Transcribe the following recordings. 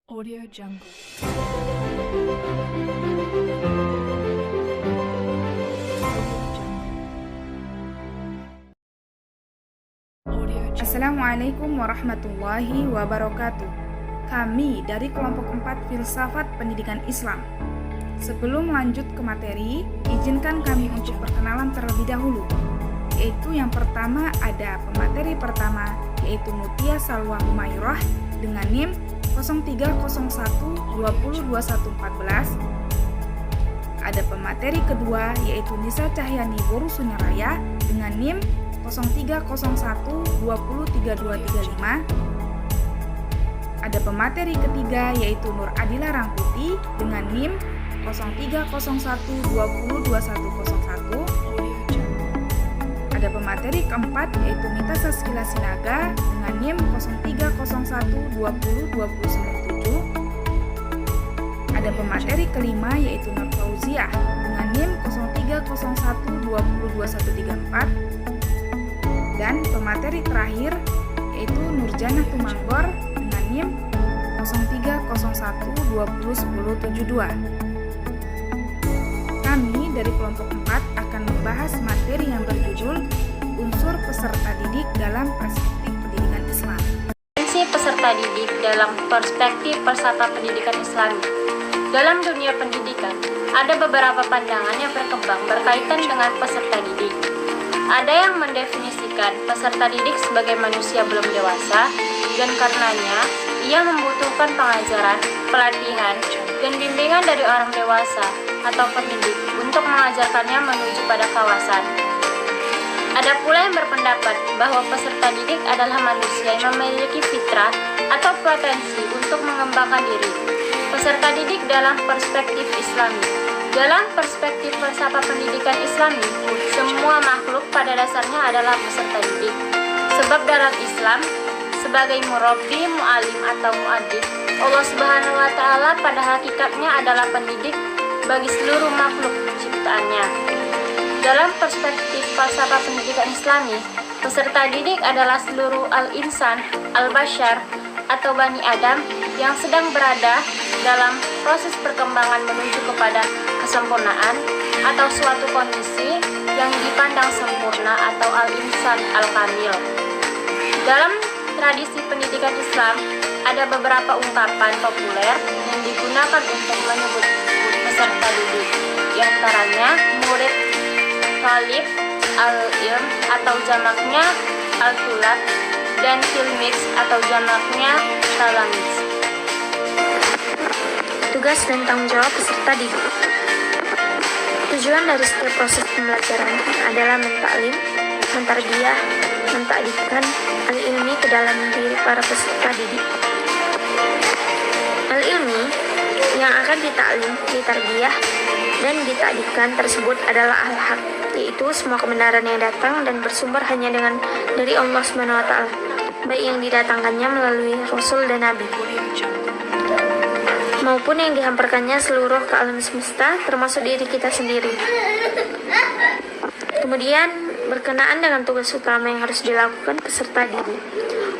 Audio Jungle. Assalamualaikum warahmatullahi wabarakatuh. Kami dari kelompok 4 Filsafat Pendidikan Islam. Sebelum lanjut ke materi, izinkan kami untuk perkenalan terlebih dahulu. Yaitu yang pertama ada pemateri pertama, yaitu Mutia Salwa Humairah dengan NIM 0301202114. Ada pemateri kedua, yaitu Nisa Cahyani Boru Sunaraya dengan NIM 0301203235. Ada pemateri ketiga, yaitu Nur Adila Rangkuti dengan NIM 0301202101. Ada pemateri keempat, yaitu Mita Saskila Sinaga dengan NIM 0301202097. Ada pemateri kelima, yaitu Nur Fauziah dengan NIM 0301202134. Dan pemateri terakhir, yaitu Nurjana Tumanggor dengan NIM 0301201072. Kami dari kelompok 4 akan membahas materi yang berjudul unsur peserta didik dalam perspektif pendidikan Islam. Fungsi peserta didik dalam perspektif Filsafat Pendidikan Islami. Dalam dunia pendidikan, ada beberapa pandangan yang berkembang berkaitan dengan peserta didik. Ada yang mendefinisikan peserta didik sebagai manusia belum dewasa, dan karenanya ia membutuhkan pengajaran, pelatihan, dan bimbingan dari orang dewasa atau pendidik untuk mengajarkannya menuju pada kawasan. Ada pula yang berpendapat bahwa peserta didik adalah manusia yang memiliki fitrah atau potensi untuk mengembangkan diri. Peserta didik dalam perspektif Islami. Dalam perspektif filsafat pendidikan Islami, semua makhluk pada dasarnya adalah peserta didik. Sebab dalam Islam, sebagai murabbi, mu'alim atau mu'addib, Allah Subhanahu wa Ta'ala pada hakikatnya adalah pendidik bagi seluruh makhluk ciptaannya. Dalam perspektif falsafah pendidikan Islami, peserta didik adalah seluruh al-insan, al-bashar, atau Bani Adam yang sedang berada dalam proses perkembangan menuju kepada kesempurnaan atau suatu kondisi yang dipandang sempurna atau al-insan al-kamil. Dalam tradisi pendidikan Islam, ada beberapa ungkapan populer yang digunakan untuk menyebut peserta didik, di antaranya murid, talib, al-ilm atau jamaknya al-tulab, dan tilmiz atau jamaknya talamiz. Tugas dan tanggung jawab peserta didik. Tujuan dari setiap proses pembelajaran adalah mentaklim, mentarbiyah, mentakdikkan al-ilmi ke dalam diri para peserta didik. Al-ilmi yang akan ditaklim, ditarbiyah, dan ditakdikkan tersebut adalah al-haq, yaitu semua kebenaran yang datang dan bersumber hanya dari Allah Subhanahu wa Ta'ala, baik yang didatangkannya melalui Rasul dan Nabi, maupun yang dihamparkannya seluruh ke alam semesta, termasuk diri kita sendiri. Kemudian, berkenaan dengan tugas utama yang harus dilakukan peserta didik,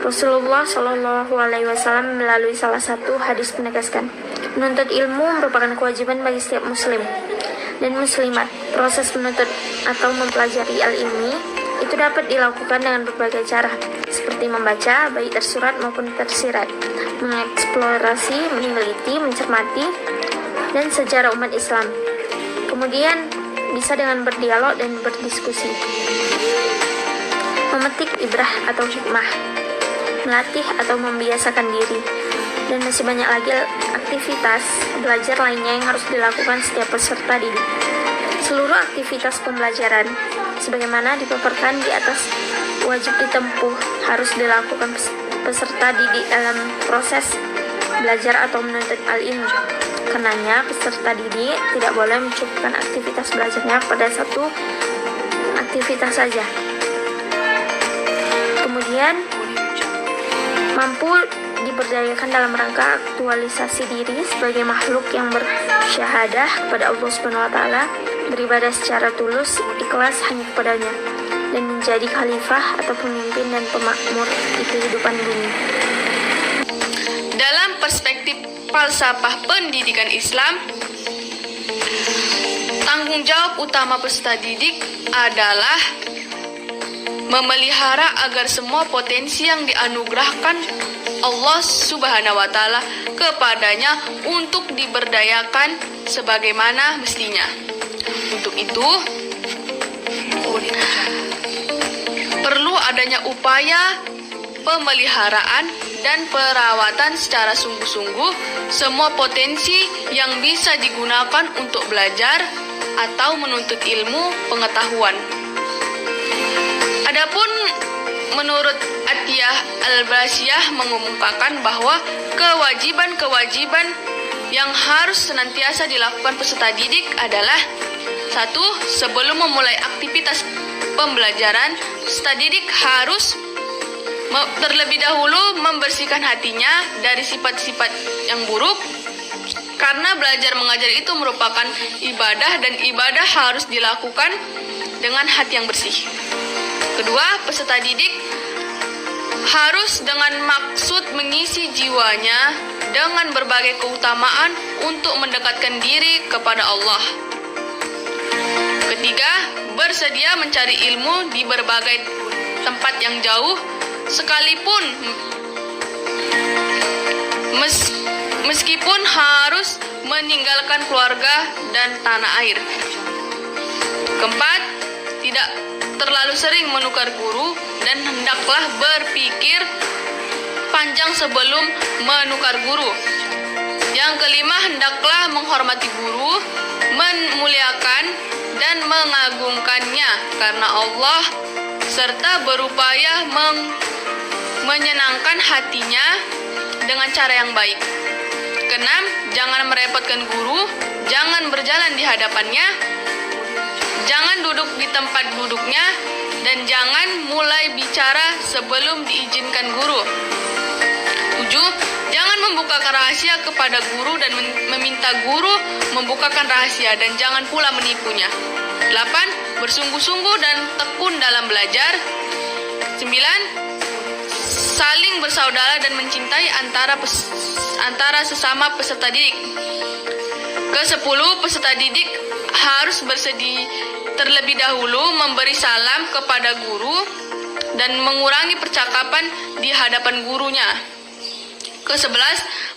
Rasulullah Shallallahu Alaihi Wasallam melalui salah satu hadis menegaskan, menuntut ilmu merupakan kewajiban bagi setiap muslim dan muslimat. Proses menuntut atau mempelajari al-ilmi itu dapat dilakukan dengan berbagai cara, seperti membaca, baik tersurat maupun tersirat, mengeksplorasi, meneliti, mencermati, dan sejarah umat Islam. Kemudian bisa dengan berdialog dan berdiskusi, memetik ibrah atau hikmah, melatih atau membiasakan diri, dan masih banyak lagi aktivitas belajar lainnya yang harus dilakukan setiap peserta didik. Seluruh aktivitas pembelajaran sebagaimana dipaparkan di atas wajib ditempuh harus dilakukan peserta didik dalam proses belajar atau menuntut al-ilmu. Karenanya peserta didik tidak boleh mencukupkan aktivitas belajarnya pada satu aktivitas saja. Kemudian mampu diberdayakan dalam rangka aktualisasi diri sebagai makhluk yang bersyahadah kepada Allah Subhanahu wa Ta'ala, beribadah secara tulus, ikhlas hanya kepadanya, dan menjadi khalifah atau pemimpin dan pemakmur di kehidupan bumi. Dalam perspektif falsafah pendidikan Islam, tanggung jawab utama peserta didik adalah memelihara agar semua potensi yang dianugerahkan Allah Subhanahu wa Ta'ala kepadanya untuk diberdayakan sebagaimana mestinya. Untuk itu, perlu adanya upaya pemeliharaan dan perawatan secara sungguh-sungguh semua potensi yang bisa digunakan untuk belajar atau menuntut ilmu pengetahuan. Adapun menurut Atiyah Al-Basiyah mengumumkakan bahwa kewajiban-kewajiban yang harus senantiasa dilakukan peserta didik adalah: 1. Sebelum memulai aktivitas pembelajaran, peserta didik harus terlebih dahulu membersihkan hatinya dari sifat-sifat yang buruk, karena belajar mengajar itu merupakan ibadah dan ibadah harus dilakukan dengan hati yang bersih. Kedua, peserta didik harus dengan maksud mengisi jiwanya dengan berbagai keutamaan untuk mendekatkan diri kepada Allah. Ketiga, bersedia mencari ilmu di berbagai tempat yang jauh, sekalipun meskipun harus meninggalkan keluarga dan tanah air. Keempat, tidak terlalu sering menukar guru dan hendaklah berpikir panjang sebelum menukar guru. Yang kelima, hendaklah menghormati guru, memuliakan dan mengagungkannya karena Allah, serta berupaya menyenangkan hatinya dengan cara yang baik. Keenam, jangan merepotkan guru, jangan berjalan di hadapannya, jangan duduk di tempat duduknya, dan jangan mulai bicara sebelum diizinkan guru. 7. Jangan membukakan rahasia kepada guru dan meminta guru membukakan rahasia, dan jangan pula menipunya. 8. Bersungguh-sungguh dan tekun dalam belajar. 9. Saling bersaudara dan mencintai antara sesama peserta didik. Ke-10, peserta didik harus bersedia terlebih dahulu memberi salam kepada guru dan mengurangi percakapan di hadapan gurunya. Ke-11,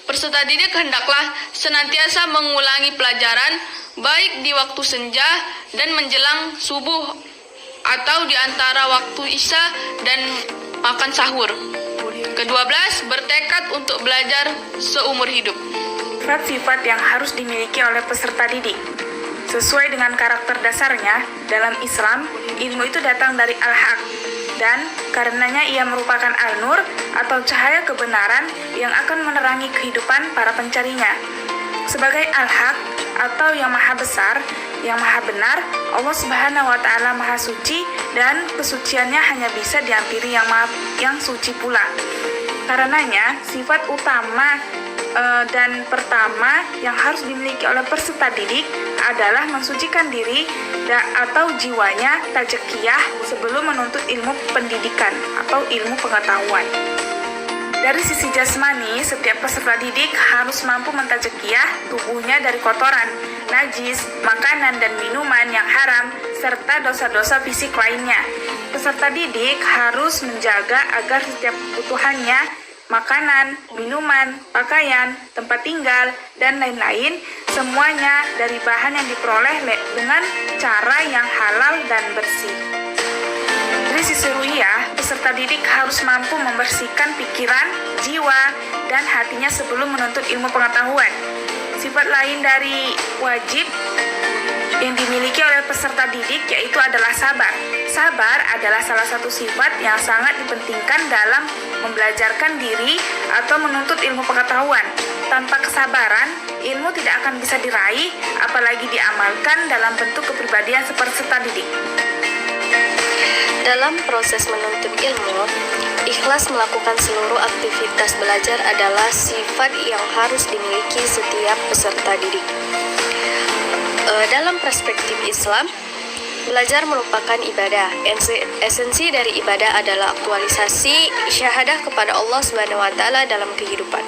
peserta didik hendaklah senantiasa mengulangi pelajaran baik di waktu senja dan menjelang subuh atau di antara waktu isya dan makan sahur. Ke-12, bertekad untuk belajar seumur hidup. Sifat-sifat yang harus dimiliki oleh peserta didik. Sesuai dengan karakter dasarnya, dalam Islam, ilmu itu datang dari al-haq, dan karenanya ia merupakan al-nur atau cahaya kebenaran yang akan menerangi kehidupan para pencarinya. Sebagai al-haq atau yang maha besar, yang maha benar, Allah Subhanahu wa Ta'ala maha suci dan kesuciannya hanya bisa dihampiri yang suci pula. Karenanya, sifat utama dan pertama yang harus dimiliki oleh peserta didik adalah mensucikan diri atau jiwanya, tazkiyah, sebelum menuntut ilmu pendidikan atau ilmu pengetahuan. Dari sisi jasmani, setiap peserta didik harus mampu mentazkiyah tubuhnya dari kotoran, najis, makanan dan minuman yang haram, serta dosa-dosa fisik lainnya. Peserta didik harus menjaga agar setiap kebutuhannya, makanan, minuman, pakaian, tempat tinggal, dan lain-lain, semuanya dari bahan yang diperoleh dengan cara yang halal dan bersih. Dari sisi ruhiyah, peserta didik harus mampu membersihkan pikiran, jiwa, dan hatinya sebelum menuntut ilmu pengetahuan. Sifat lain dari wajib yang dimiliki oleh peserta didik yaitu adalah sabar. Sabar adalah salah satu sifat yang sangat dipentingkan dalam membelajarkan diri atau menuntut ilmu pengetahuan. Tanpa kesabaran, ilmu tidak akan bisa diraih, apalagi diamalkan dalam bentuk kepribadian peserta didik. Dalam proses menuntut ilmu, ikhlas melakukan seluruh aktivitas belajar adalah sifat yang harus dimiliki setiap peserta didik. Dalam perspektif Islam, Belajar merupakan ibadah. Esensi dari ibadah adalah aktualisasi syahadah kepada Allah Subhanahu wa taala dalam kehidupan.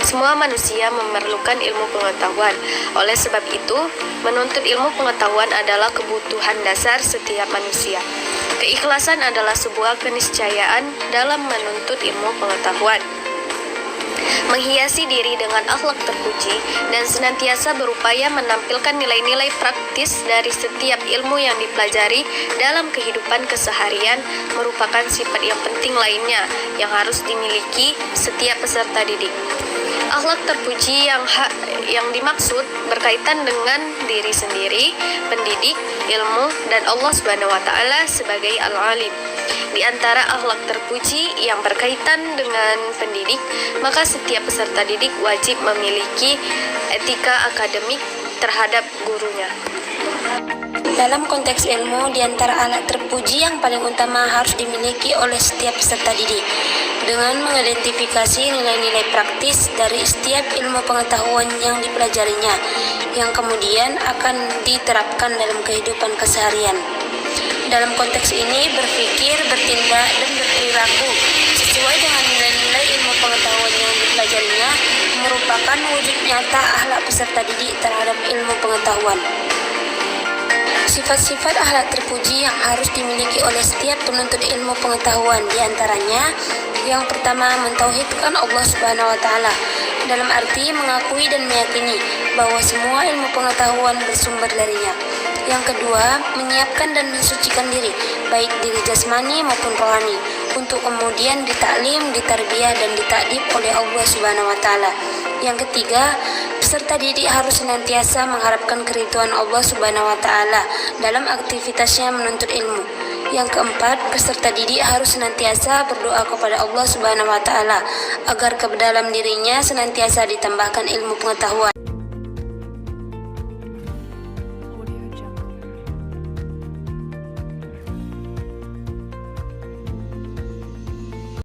Semua manusia memerlukan ilmu pengetahuan. Oleh sebab itu, menuntut ilmu pengetahuan adalah kebutuhan dasar setiap manusia. Keikhlasan adalah sebuah keniscayaan dalam menuntut ilmu pengetahuan. Menghiasi diri dengan akhlak terpuji dan senantiasa berupaya menampilkan nilai-nilai praktis dari setiap ilmu yang dipelajari dalam kehidupan keseharian merupakan sifat yang penting lainnya yang harus dimiliki setiap peserta didik. Akhlak terpuji yang dimaksud berkaitan dengan diri sendiri, pendidik, ilmu, dan Allah Subhanahu wa taala sebagai Al-Alim. Di antara akhlak terpuji yang berkaitan dengan pendidik, maka setiap peserta didik wajib memiliki etika akademik terhadap gurunya. Dalam konteks ilmu, di antara alat terpuji yang paling utama harus dimiliki oleh setiap peserta didik dengan mengidentifikasi nilai-nilai praktis dari setiap ilmu pengetahuan yang dipelajarinya, yang kemudian akan diterapkan dalam kehidupan keseharian. Dalam konteks ini, berpikir, bertindak, dan berperilaku sesuai dengan nilai-nilai ilmu pengetahuan yang dipelajarinya merupakan wujud nyata akhlak peserta didik terhadap ilmu pengetahuan. Sifat-sifat akhlak terpuji yang harus dimiliki oleh setiap penuntut ilmu pengetahuan diantaranya, yang pertama, mentauhidkan Allah Subhanahu wa taala dalam arti mengakui dan meyakini bahwa semua ilmu pengetahuan bersumber darinya. Yang kedua, menyiapkan dan mensucikan diri, baik diri jasmani maupun rohani, untuk kemudian ditaklim, ditarbiyah, dan ditakdib oleh Allah Subhanahu wa taala. Yang ketiga, peserta didik harus senantiasa mengharapkan keridhaan Allah Subhanahu wa taala dalam aktivitasnya menuntut ilmu. Yang keempat, peserta didik harus senantiasa berdoa kepada Allah Subhanahu wa taala agar ke dalam dirinya senantiasa ditambahkan ilmu pengetahuan.